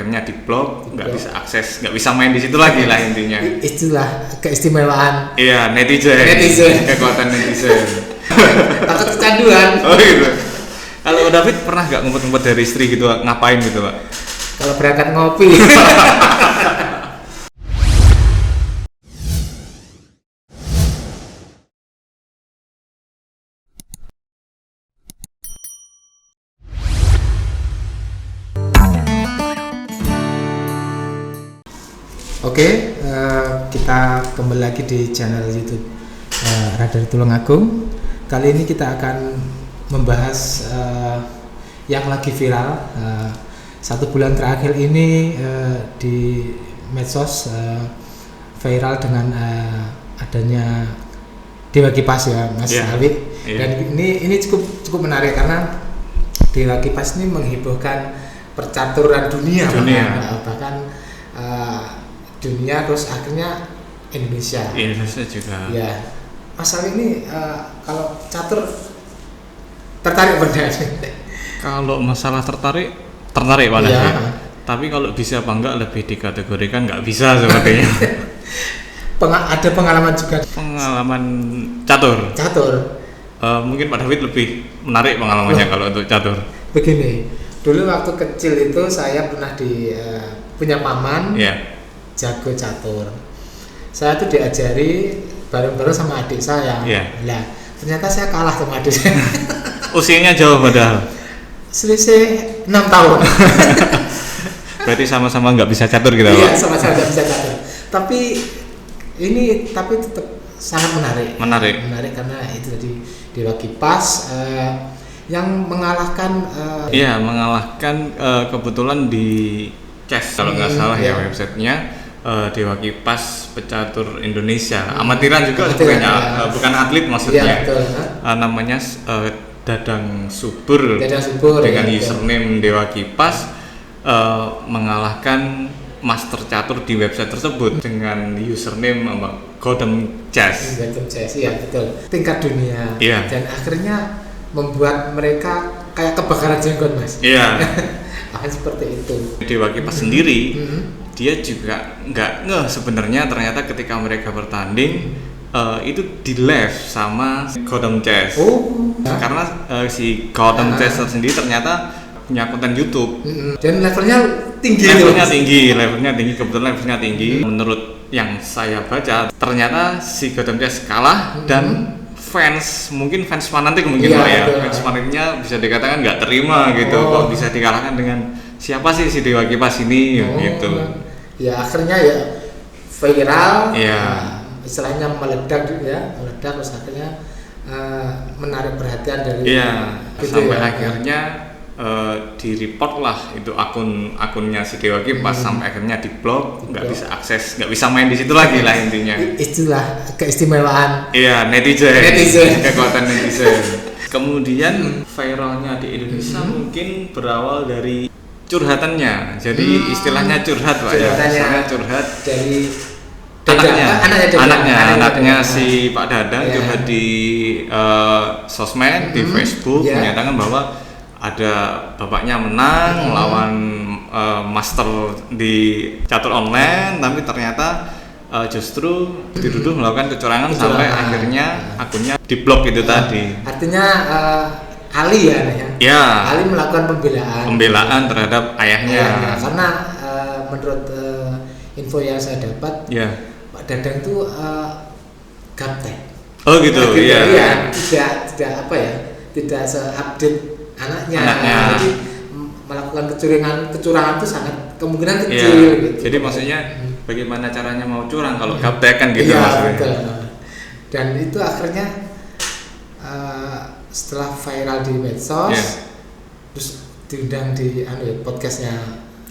akhirnya diblok, nggak bisa akses, nggak bisa main di situ lagi lah intinya. Itulah keistimewaan. Iya, netizen. Kekuatan netizen. Takut kecanduan. Oh gitu. Kalau David pernah nggak ngumpet-ngumpet dari istri gitu, ngapain gitu Pak? Kalau berangkat ngopi. Oke, kita kembali lagi di channel YouTube Radar Tulungagung. Kali ini kita akan membahas yang lagi viral 1 bulan terakhir ini di medsos, viral dengan adanya Dewa Kipas ya, Mas Alwi. Dan ini cukup menarik karena Dewa Kipas ini menghebohkan percaturan dunia. Bahkan dunia, terus akhirnya Indonesia juga. Ya, Mas Ali ini kalau catur tertarik benar? Kalau masalah tertarik Pak ya. Tapi kalau bisa apa enggak lebih dikategorikan nggak bisa sepertinya. Ada pengalaman juga. Pengalaman catur. Mungkin Pak David lebih menarik pengalamannya kalau untuk catur. Begini, dulu waktu kecil itu saya pernah punya paman. Jago catur. Saya tuh diajari bareng-bareng sama adik saya. Nah, ternyata saya kalah sama adik saya. Usianya jauh padahal. Selisih 6 tahun. Berarti sama-sama nggak bisa catur gitu, Pak? Iya, sama-sama nggak bisa catur. Tapi tetap sangat menarik karena itu tadi Dewa Kipas yang mengalahkan. Mengalahkan kebetulan di Chess kalau nggak salah ya websitenya. Dewa Kipas Pecatur Indonesia, amatiran juga sebenarnya, bukan atlet maksudnya. Namanya Dadang Subur dengan username Dewa Kipas mengalahkan master catur di website tersebut dengan username Godam Chess. Iya betul. Tingkat dunia. Dan akhirnya membuat mereka kayak kebakaran jenggot, Mas. Akan seperti itu. Dewa Kipas sendiri dia juga nggak ngeh sebenarnya, ternyata ketika mereka bertanding itu di live sama Godam Chess. Karena si Godam Chess sendiri ternyata punya konten YouTube. Dan levelnya tinggi. Kebetulan levelnya tinggi. Menurut yang saya baca, ternyata si Godam Chess kalah dan fans fanatik fans fanatiknya bisa dikatakan nggak terima gitu, kok bisa dikalahkan dengan siapa sih si Dewa Kipas ini gitu. Ya akhirnya ya viral, istilahnya meledak terus akhirnya menarik perhatian dari sampai akhirnya di-report lah itu akunnya si Dewa Kipas, sampai akhirnya diblok, nggak bisa akses, nggak bisa main di situ lagi lah intinya. Itulah keistimewaan. Netizen. Kekuatan netizen. Kemudian viralnya di Indonesia mungkin berawal dari curhatannya, jadi istilahnya curhat Pak ya, istilahnya curhat dari anaknya si Pak Dadang curhat di sosmed, di Facebook, menyatakan bahwa ada bapaknya menang lawan master di catur online, tapi ternyata justru dituduh melakukan kecurangan sampai akhirnya akunnya diblok itu tadi. Artinya Ali Ali melakukan pembelaan terhadap ayahnya. Karena menurut info yang saya dapat, Pak Dadang itu gaptek. Oh gitu. Tidak seupdate anaknya. Jadi melakukan kecurangan itu sangat kemungkinan kecil. Gitu. Jadi maksudnya bagaimana caranya mau curang kalau gaptek kan gitu maksudnya. Betul. Dan itu akhirnya setelah viral di medsos, terus diundang di podcastnya.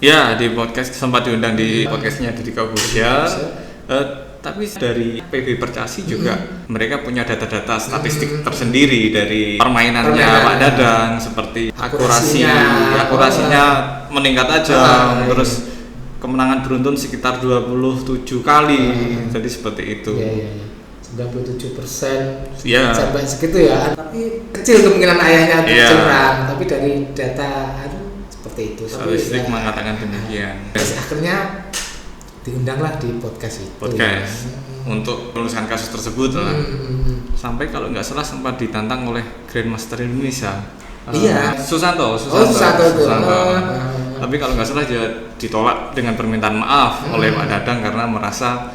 Di podcast, sempat diundang di podcastnya Deddy Corbuzier. Tapi dari PB Percasi juga mereka punya data-data statistik tersendiri dari permainannya Pak Dadang, seperti akurasinya meningkat aja, terus kemenangan beruntun sekitar 27 kali, jadi seperti itu. 97% sampai segitu ya, tapi kecil kemungkinan ayahnya curang. Tapi dari data seperti itu. Statistik mengatakan demikian. Akhirnya diundanglah di podcast itu. Untuk meluruskan kasus tersebut lah. Sampai kalau nggak salah sempat ditantang oleh Grandmaster Indonesia. Iya. Susanto. Tapi kalau nggak salah dia ditolak dengan permintaan maaf oleh Pak Dadang karena merasa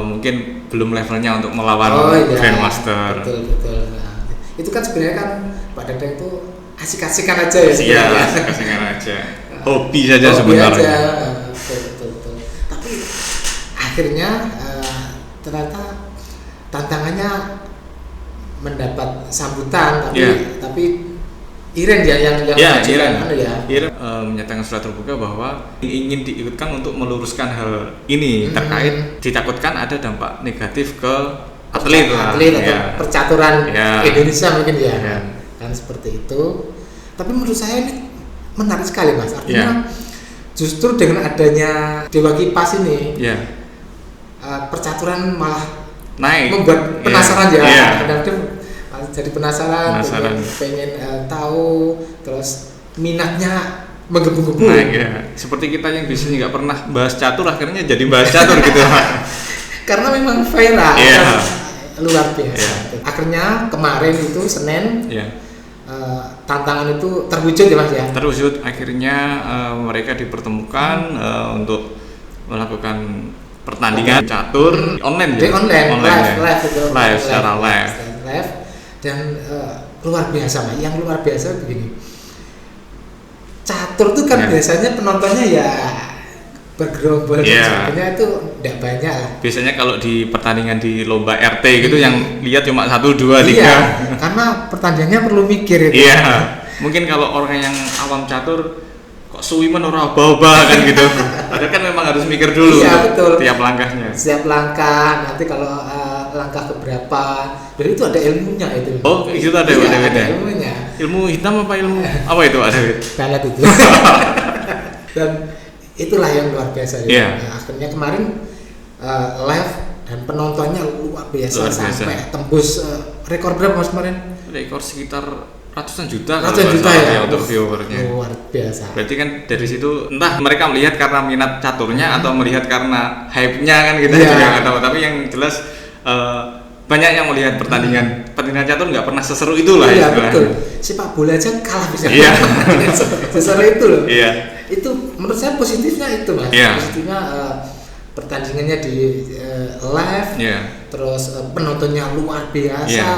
mungkin belum levelnya untuk melawan Grandmaster. Betul. Nah, itu kan sebenarnya kan Pak Dadang itu asik-asikan aja ya. Iya, asik-asikan aja. Hobi saja sebenarnya. Betul. Tapi akhirnya ternyata tantangannya mendapat sambutan, tapi Iren ya yang Iren menyatakan surat terbuka bahwa ingin diikutkan untuk meluruskan hal ini terkait ditakutkan ada dampak negatif ke atlet atau percaturan Indonesia mungkin kan seperti itu. Tapi menurut saya ini menarik sekali Mas, artinya justru dengan adanya Dewa Kipas ini percaturan malah naik, membuat penasaran kadang-kadang jadi penasaran. Pengen tahu, terus minatnya menggebu-gebu. Seperti kita yang biasanya nggak pernah bahas catur akhirnya jadi bahas catur gitu. Karena memang viral luar biasa. Akhirnya kemarin itu Senin tantangan itu terwujud ya Mas ya. Terwujud, akhirnya mereka dipertemukan untuk melakukan pertandingan catur online live secara live dan luar biasa Mas. Yang luar biasa begini, catur tuh kan biasanya penontonnya bergerombol sebagainya itu tidak banyak lah. Biasanya kalau di pertandingan di lomba RT gitu yang lihat cuma 1, 2, 3 karena pertandingannya perlu mikir itu. Mungkin kalau orang yang awam catur kok suwi men ora obah-obah kan gitu. Padahal kan memang harus mikir dulu tiap langkahnya. Setiap langkah, nanti kalau langkah keberapa, dan itu ada ilmunya itu. Oh, itu ada ilmunya. Ilmu hitam apa ilmu apa itu ada? Banget itu. Dan itulah yang luar biasa. Nah, akhirnya kemarin live dan penontonnya luar biasa. Sampai tembus rekor berapa Mas kemarin? Rekor sekitar ratusan juta untuk viewernya. Luar biasa. Berarti kan dari situ entah mereka melihat karena minat caturnya atau melihat karena hype-nya kan kita juga nggak tahu. Tapi yang jelas banyak yang melihat pertandingan catur nggak pernah seseru itu lah. Iya betul. Sepak bola aja kalah bisa. Seseru itu loh. Itu menurut saya positifnya itu Mas. Positifnya pertandingannya di live, terus penontonnya luar biasa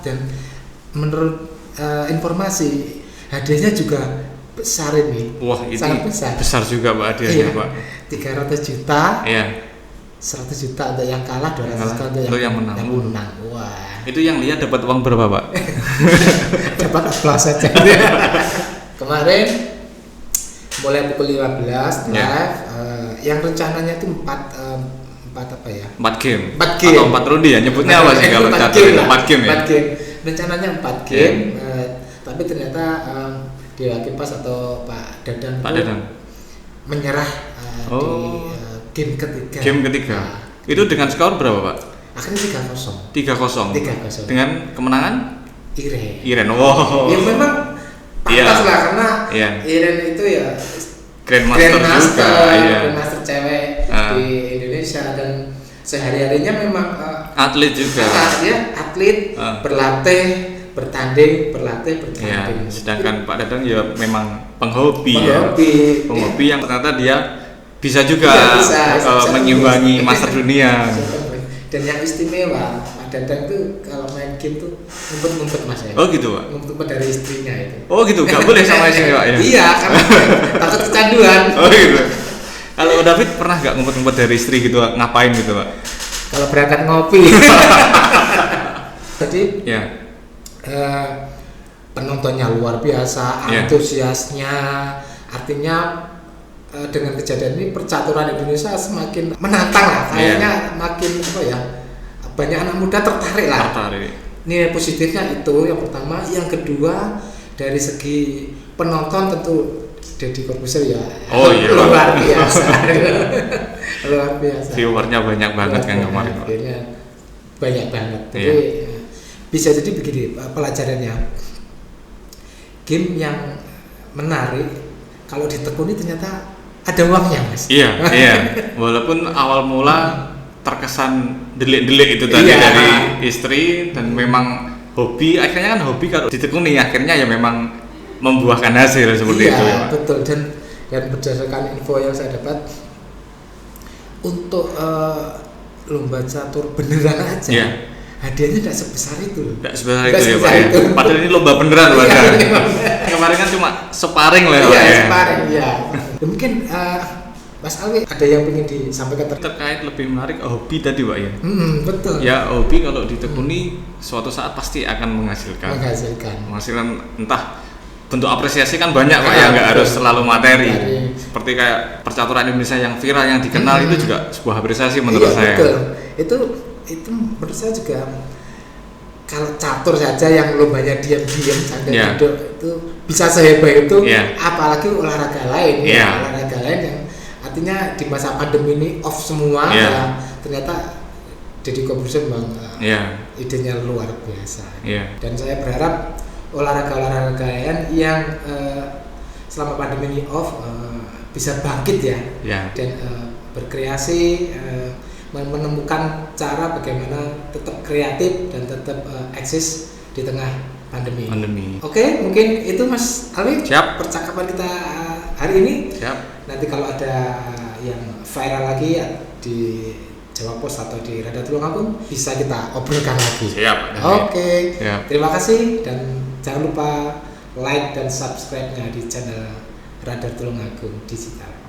dan menurut informasi hadiahnya juga besar ini. Wah, ini sangat besar juga Pak hadiahnya Pak. 300 juta. 100 juta untuk yang kalah, 200 juta untuk yang menang. Wah. Itu yang lihat dapat uang berapa Pak? Dapat aplaus saja. Kemarin mulai pukul 15 live. Yang rencananya itu 4 game. 4 game. Atau 4 ronde ya nyebutnya apa sih kalau catur itu? 4 game ya. 4 game. Rencananya 4 game. Tapi ternyata Dewa Kipas atau Pak Dadang menyerah di game ketiga. Itu dengan skor berapa Pak? Akhirnya 3-0. Dengan kemenangan Iren. Ya memang pantas lah karena Iren itu Grandmaster cewek di Indonesia dan sehari-harinya memang atlet juga. Atlet berlatih, bertanding. Sedangkan Pak Dadang memang penghobi yang ternyata dia bisa juga menyimbangi master dunia. Dan yang istimewa Pak Dadang tuh kalau main game tuh ngumpet-ngumpet Mas ya. Oh gitu Pak. Ngumpet dari istrinya itu. Oh gitu, nggak boleh sama istri Pak ya? Iya, karena takut kecanduan. Oh gitu. Kalau David pernah nggak ngumpet-ngumpet dari istri gitu, ngapain gitu Pak? Kalau berangkat ngopi. Jadi penontonnya luar biasa, antusiasnya, artinya dengan kejadian ini percaturan Indonesia semakin menantang lah, kayaknya makin banyak anak muda tertarik lah. Nilai positifnya itu yang pertama, yang kedua dari segi penonton tentu Deddy Corbuzier luar biasa. Luar biasa. Viewernya banyak banget kan kemarin. Banyak banget. Jadi bisa jadi begini pelajarannya. Game yang menarik kalau ditekuni ternyata ada uangnya, Mas. Iya, iya. Walaupun awal mula terkesan delik-delik itu tadi dari istri dan memang hobi, akhirnya kan hobi kalau ditekuni akhirnya ya memang membuahkan hasil seperti itu ya, Pak. Betul. Dan berdasarkan info yang saya dapat untuk lomba catur beneran aja, hadiahnya tidak sebesar itu. Tidak sebesar itu ya, Pak. Ya. Padahal ini lomba beneran, Pak. Kemarin kan cuma sparring lah, Pak. Iya, sparring ya. Mungkin Mas Alwi ada yang ingin disampaikan terkait lebih menarik hobi tadi, Pak ya. Betul. Ya, hobi kalau ditekuni suatu saat pasti akan menghasilkan entah bentuk apresiasi kan banyak, Pak ya, nggak harus selalu materi. Seperti kayak percaturan Indonesia yang viral yang dikenal itu juga sebuah apresiasi menurut saya. Betul. Itu menurut saya juga kalau catur saja yang lombanya diam-diam sambil duduk itu bisa sehebat itu, apalagi olahraga lain olahraga lain yang artinya di masa pandemi ini off semua, ternyata Deddy Corbuzier memang idenya luar biasa. Dan saya berharap olahraga lain yang selama pandemi ini off bisa bangkit dan berkreasi, menemukan cara bagaimana tetap kreatif dan tetap eksis di tengah pandemi. Oke, mungkin itu Mas Alwi. Siap. Percakapan kita hari ini. Siap. Nanti kalau ada yang viral lagi di Jawa Pos atau di Radar Tulungagung bisa kita obrolkan lagi. Siap. Oke. Terima kasih dan jangan lupa like dan subscribe-nya di channel Radar Tulungagung Digital.